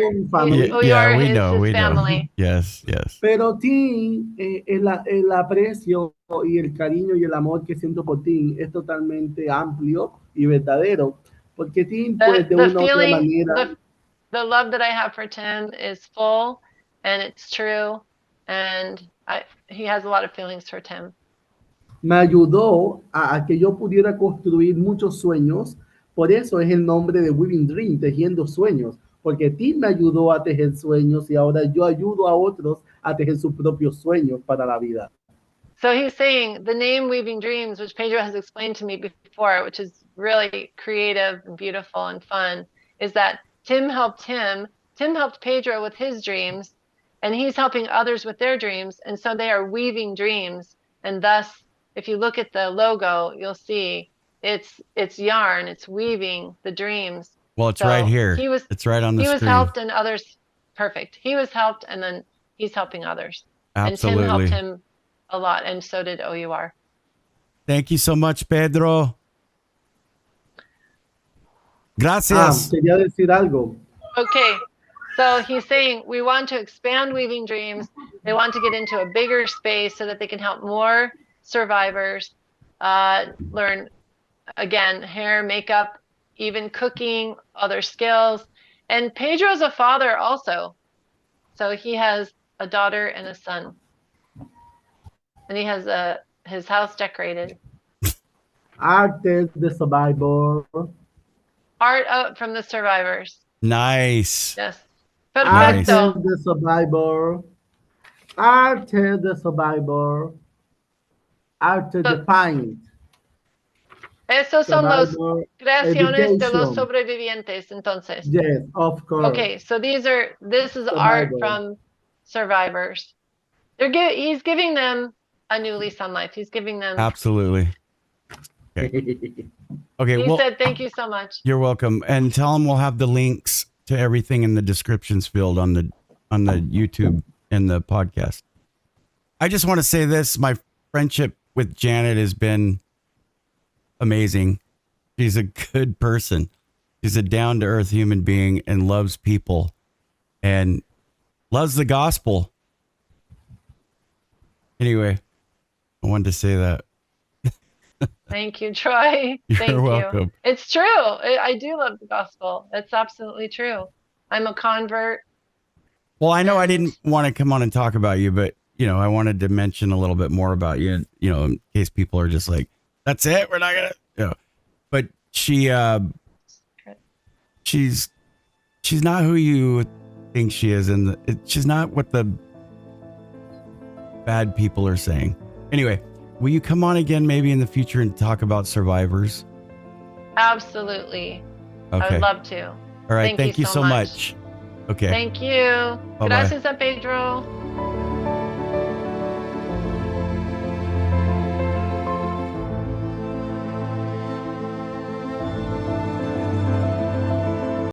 [SPEAKER 2] Yeah, we know. Family. Yes.
[SPEAKER 4] Pero Tim, el aprecio y el cariño y el amor que siento por Tim es totalmente amplio y verdadero. Porque Tim, pues, de una u otra manera.
[SPEAKER 1] The love that I have for Tim is full, and it's true, and he has a lot of feelings for Tim.
[SPEAKER 4] Me ayudó a que yo pudiera construir muchos sueños, por eso es el nombre de Weaving Dream, Tejiendo Sueños, porque Tim me ayudó a tejer sueños y ahora yo ayudo a otros a tejer sus propios sueños para la vida.
[SPEAKER 1] So he's saying the name Weaving Dreams, which Pedro has explained to me before, which is really creative and beautiful and fun, is that Tim helped Pedro with his dreams, and he's helping others with their dreams, and so they are weaving dreams. And thus, if you look at the logo, you'll see it's yarn, it's weaving the dreams.
[SPEAKER 2] Well, it's right here. It's right on the screen.
[SPEAKER 1] He was helped, and others, perfect. He was helped, and then he's helping others.
[SPEAKER 2] Absolutely.
[SPEAKER 1] And Tim helped him a lot, and so did OUR.
[SPEAKER 2] Thank you so much, Pedro. Gracias.
[SPEAKER 4] Quería decir algo.
[SPEAKER 1] Okay, so he's saying we want to expand Weaving Dreams. They want to get into a bigger space so that they can help more survivors learn, again, hair, makeup, even cooking, other skills. And Pedro's a father also. So he has a daughter and a son. And he has his house decorated.
[SPEAKER 4] Arte de survivor.
[SPEAKER 1] Art from the survivors.
[SPEAKER 2] Nice.
[SPEAKER 1] Yes.
[SPEAKER 4] Arte de survivor. Arte de survivor. Arte defined.
[SPEAKER 1] Esos son los creaciones de los sobrevivientes, entonces.
[SPEAKER 4] Yes, of course.
[SPEAKER 1] Okay, so this is art from survivors. He's giving them a new lease on life. He's giving them.
[SPEAKER 2] Absolutely. Okay.
[SPEAKER 1] He said, thank you so much.
[SPEAKER 2] You're welcome. And tell them we'll have the links to everything in the descriptions field on the YouTube and the podcast. I just want to say this. My friendship with Janet has been amazing. She's a good person. She's a down-to-earth human being and loves people and loves the gospel. Anyway, I wanted to say that.
[SPEAKER 1] Thank you, Troy.
[SPEAKER 2] You're welcome.
[SPEAKER 1] It's true. I do love the gospel. It's absolutely true. I'm a convert.
[SPEAKER 2] Well, I know I didn't want to come on and talk about you, but, I wanted to mention a little bit more about you, in case people are just like, that's it. We're not going to, But she's she's not who you think she is, and she's not what the bad people are saying. Anyway, will you come on again maybe in the future and talk about survivors?
[SPEAKER 1] Absolutely.
[SPEAKER 2] Okay.
[SPEAKER 1] I would love to.
[SPEAKER 2] All right. Thank you so much. Okay.
[SPEAKER 1] Thank you.
[SPEAKER 2] Bye-bye.
[SPEAKER 1] Gracias a Pedro.